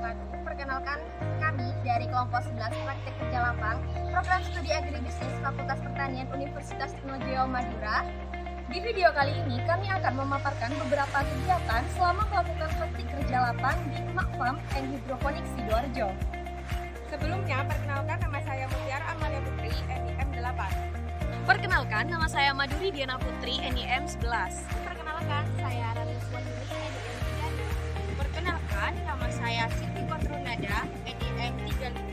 wabarakatuh. Perkenalkan kami dari kelompok 11 Praktik Kerja Lapang, Program Studi Agribisnis Fakultas Pertanian Universitas Trunojoyo Madura. Di video kali ini kami akan memaparkan beberapa kegiatan selama melakukan praktik kerja lapang di Emak Farm and Hidroponik Sidoarjo. Sebelumnya, perkenalkan nama saya Mutiara Amalia Putri, NIM 8. Perkenalkan, nama saya Maduri Diana Putri, NIM 11. Perkenalkan, saya Ralis Waduri, NIM 3. Perkenalkan, nama saya Siti Kotrunada, NIM 35.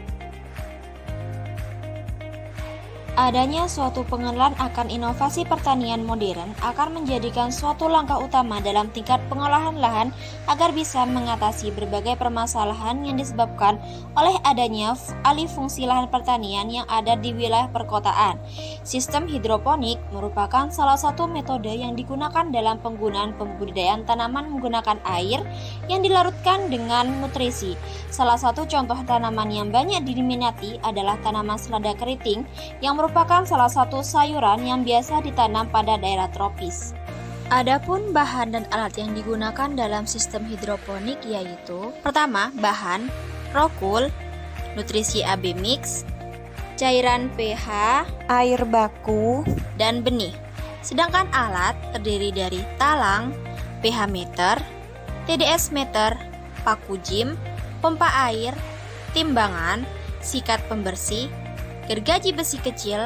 Adanya suatu pengenalan akan inovasi pertanian modern akan menjadikan suatu langkah utama dalam tingkat pengolahan lahan agar bisa mengatasi berbagai permasalahan yang disebabkan oleh adanya alih fungsi lahan pertanian yang ada di wilayah perkotaan. Sistem hidroponik merupakan salah satu metode yang digunakan dalam penggunaan pembudidayaan tanaman menggunakan air yang dilarutkan dengan nutrisi. Salah satu contoh tanaman yang banyak diminati adalah tanaman selada keriting yang merupakan salah satu sayuran yang biasa ditanam pada daerah tropis. Adapun bahan dan alat yang digunakan dalam sistem hidroponik yaitu: pertama, bahan rokul, nutrisi AB mix, cairan pH, air baku, dan benih. Sedangkan alat terdiri dari talang, pH meter, TDS meter, paku jim, pompa air, timbangan, sikat pembersih, gergaji besi kecil,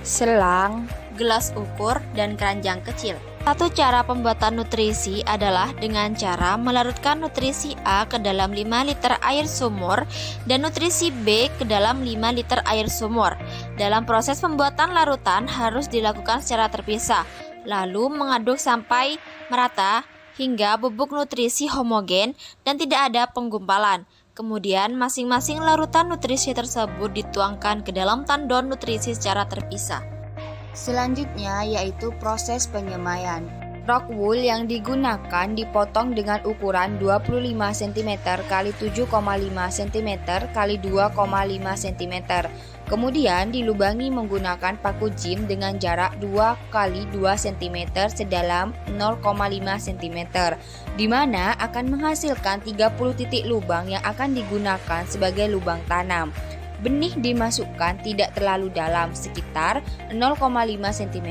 selang, gelas ukur, dan keranjang kecil. Satu cara pembuatan nutrisi adalah dengan cara melarutkan nutrisi A ke dalam 5 liter air sumur dan nutrisi B ke dalam 5 liter air sumur. Dalam proses pembuatan larutan harus dilakukan secara terpisah, lalu mengaduk sampai merata hingga bubuk nutrisi homogen dan tidak ada penggumpalan. Kemudian masing-masing larutan nutrisi tersebut dituangkan ke dalam tandon nutrisi secara terpisah. Selanjutnya yaitu proses penyemaian. Rock wool yang digunakan dipotong dengan ukuran 25 cm x 7,5 cm x 2,5 cm. Kemudian dilubangi menggunakan paku jim dengan jarak 2 x 2 cm sedalam 0,5 cm, di mana akan menghasilkan 30 titik lubang yang akan digunakan sebagai lubang tanam. Benih dimasukkan tidak terlalu dalam, sekitar 0,5 cm.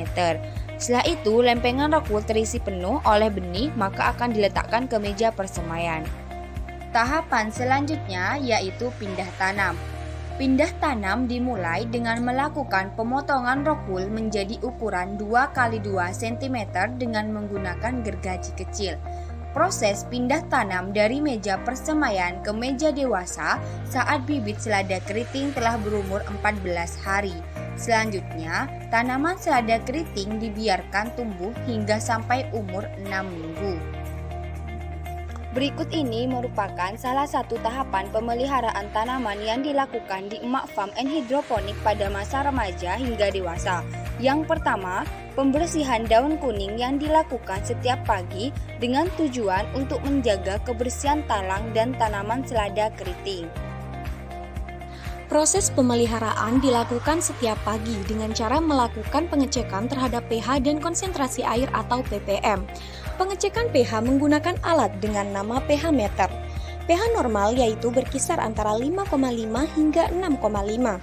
Setelah itu, lempengan rock wool terisi penuh oleh benih, maka akan diletakkan ke meja persemaian. Tahapan selanjutnya yaitu pindah tanam. Pindah tanam dimulai dengan melakukan pemotongan rock wool menjadi ukuran 2 x 2 cm dengan menggunakan gergaji kecil. Proses pindah tanam dari meja persemaian ke meja dewasa saat bibit selada keriting telah berumur 14 hari. Selanjutnya, tanaman selada keriting dibiarkan tumbuh hingga sampai umur 6 minggu. Berikut ini merupakan salah satu tahapan pemeliharaan tanaman yang dilakukan di Emak Farm and Hidroponik pada masa remaja hingga dewasa. Yang pertama, pembersihan daun kuning yang dilakukan setiap pagi dengan tujuan untuk menjaga kebersihan talang dan tanaman selada keriting. Proses pemeliharaan dilakukan setiap pagi dengan cara melakukan pengecekan terhadap pH dan konsentrasi air atau ppm. Pengecekan pH menggunakan alat dengan nama pH meter. pH normal yaitu berkisar antara 5,5 hingga 6,5.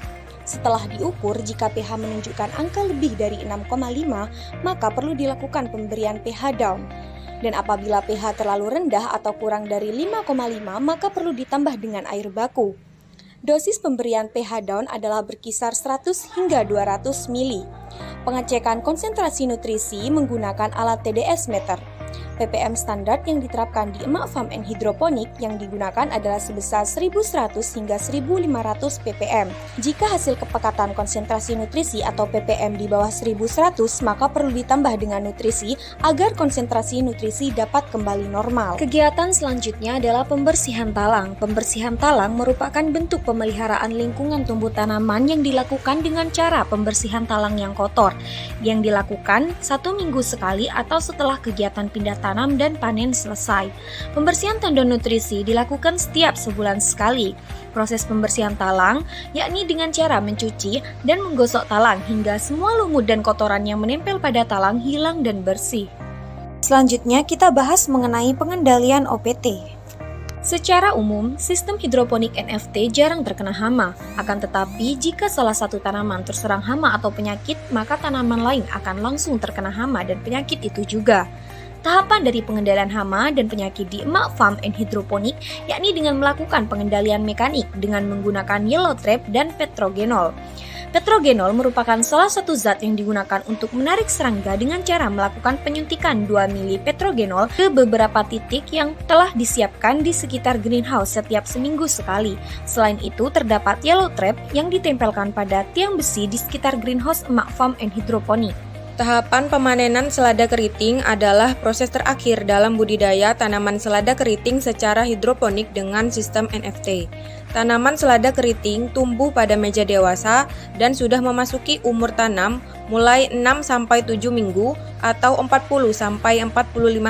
Setelah diukur, jika pH menunjukkan angka lebih dari 6,5, maka perlu dilakukan pemberian pH down. Dan apabila pH terlalu rendah atau kurang dari 5,5, maka perlu ditambah dengan air baku. Dosis pemberian pH down adalah berkisar 100 hingga 200 mili. Pengecekan konsentrasi nutrisi menggunakan alat TDS meter. ppm standar yang diterapkan di Emak Farm and Hidroponik yang digunakan adalah sebesar 1100 hingga 1500 ppm. Jika hasil kepekatan konsentrasi nutrisi atau ppm di bawah 1100, maka perlu ditambah dengan nutrisi agar konsentrasi nutrisi dapat kembali normal. Kegiatan selanjutnya adalah pembersihan talang. Pembersihan talang merupakan bentuk pemeliharaan lingkungan tumbuh tanaman yang dilakukan dengan cara pembersihan talang yang kotor, yang dilakukan 1 minggu sekali atau setelah kegiatan pindah tanam dan panen selesai. Pembersihan tandon nutrisi dilakukan setiap sebulan sekali. Proses pembersihan talang yakni dengan cara mencuci dan menggosok talang hingga semua lumut dan kotoran yang menempel pada talang hilang dan bersih. Selanjutnya kita bahas mengenai pengendalian OPT. Secara umum, sistem hidroponik NFT jarang terkena hama. Akan tetapi, jika salah satu tanaman terserang hama atau penyakit, maka tanaman lain akan langsung terkena hama dan penyakit itu juga. Tahapan dari pengendalian hama dan penyakit di Emak Farm and Hidroponik yakni dengan melakukan pengendalian mekanik dengan menggunakan yellow trap dan petrogenol. Petrogenol merupakan salah satu zat yang digunakan untuk menarik serangga dengan cara melakukan penyuntikan 2 mili petrogenol ke beberapa titik yang telah disiapkan di sekitar greenhouse setiap seminggu sekali. Selain itu, terdapat yellow trap yang ditempelkan pada tiang besi di sekitar greenhouse Emak Farm and Hidroponik. Tahapan pemanenan selada keriting adalah proses terakhir dalam budidaya tanaman selada keriting secara hidroponik dengan sistem NFT. Tanaman selada keriting tumbuh pada meja dewasa dan sudah memasuki umur tanam mulai 6-7 minggu atau 40-45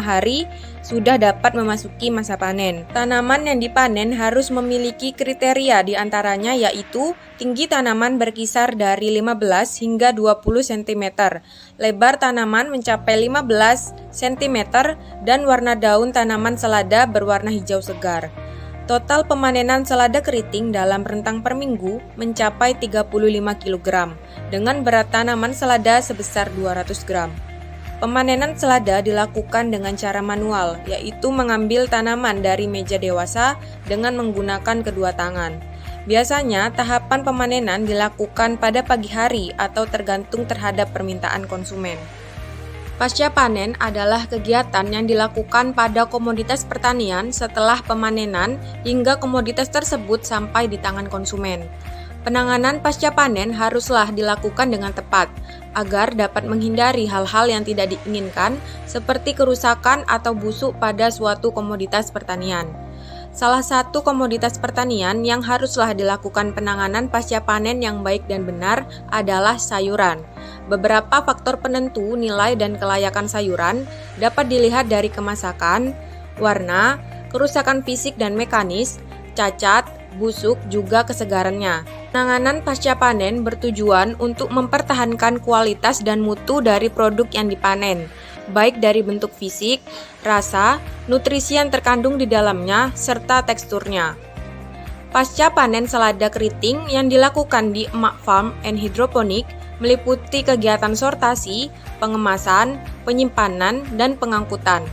hari sudah dapat memasuki masa panen. Tanaman yang dipanen harus memiliki kriteria diantaranya yaitu tinggi tanaman berkisar dari 15 hingga 20 cm, lebar tanaman mencapai 15 cm, dan warna daun tanaman selada berwarna hijau segar. Total pemanenan selada keriting dalam rentang per minggu mencapai 35 kg, dengan berat tanaman selada sebesar 200 gram. Pemanenan selada dilakukan dengan cara manual, yaitu mengambil tanaman dari meja dewasa dengan menggunakan kedua tangan. Biasanya, tahapan pemanenan dilakukan pada pagi hari atau tergantung terhadap permintaan konsumen. Pasca panen adalah kegiatan yang dilakukan pada komoditas pertanian setelah pemanenan hingga komoditas tersebut sampai di tangan konsumen. Penanganan pasca panen haruslah dilakukan dengan tepat agar dapat menghindari hal-hal yang tidak diinginkan seperti kerusakan atau busuk pada suatu komoditas pertanian. Salah satu komoditas pertanian yang haruslah dilakukan penanganan pasca panen yang baik dan benar adalah sayuran. Beberapa faktor penentu nilai dan kelayakan sayuran dapat dilihat dari kemasakan, warna, kerusakan fisik dan mekanis, cacat, busuk, juga kesegarannya. Penanganan pasca panen bertujuan untuk mempertahankan kualitas dan mutu dari produk yang dipanen, baik dari bentuk fisik, rasa, nutrisi yang terkandung di dalamnya, serta teksturnya. Pasca panen selada keriting yang dilakukan di Emak Farm and Hidroponik meliputi kegiatan sortasi, pengemasan, penyimpanan, dan pengangkutan.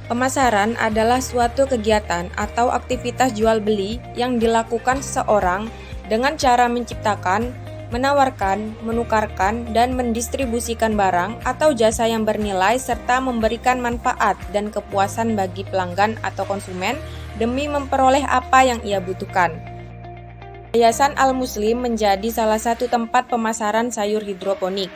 Pemasaran adalah suatu kegiatan atau aktivitas jual beli yang dilakukan seseorang dengan cara menciptakan, menawarkan, menukarkan, dan mendistribusikan barang atau jasa yang bernilai serta memberikan manfaat dan kepuasan bagi pelanggan atau konsumen demi memperoleh apa yang ia butuhkan. Yayasan Al-Muslim menjadi salah satu tempat pemasaran sayur hidroponik.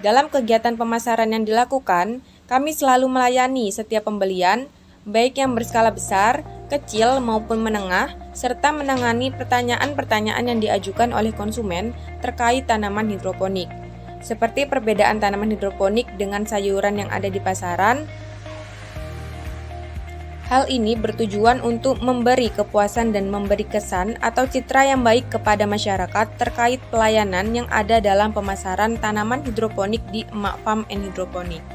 Dalam kegiatan pemasaran yang dilakukan, kami selalu melayani setiap pembelian, baik yang berskala besar, kecil maupun menengah, serta menangani pertanyaan-pertanyaan yang diajukan oleh konsumen terkait tanaman hidroponik, seperti perbedaan tanaman hidroponik dengan sayuran yang ada di pasaran. Hal ini bertujuan untuk memberi kepuasan dan memberi kesan atau citra yang baik kepada masyarakat terkait pelayanan yang ada dalam pemasaran tanaman hidroponik di Emak Farm and Hidroponik.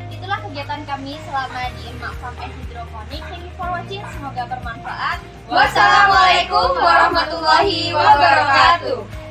Itulah kegiatan kami selama di Emak Farm and Hidroponik. Thank you for watching, semoga bermanfaat. Wassalamualaikum warahmatullahi wabarakatuh.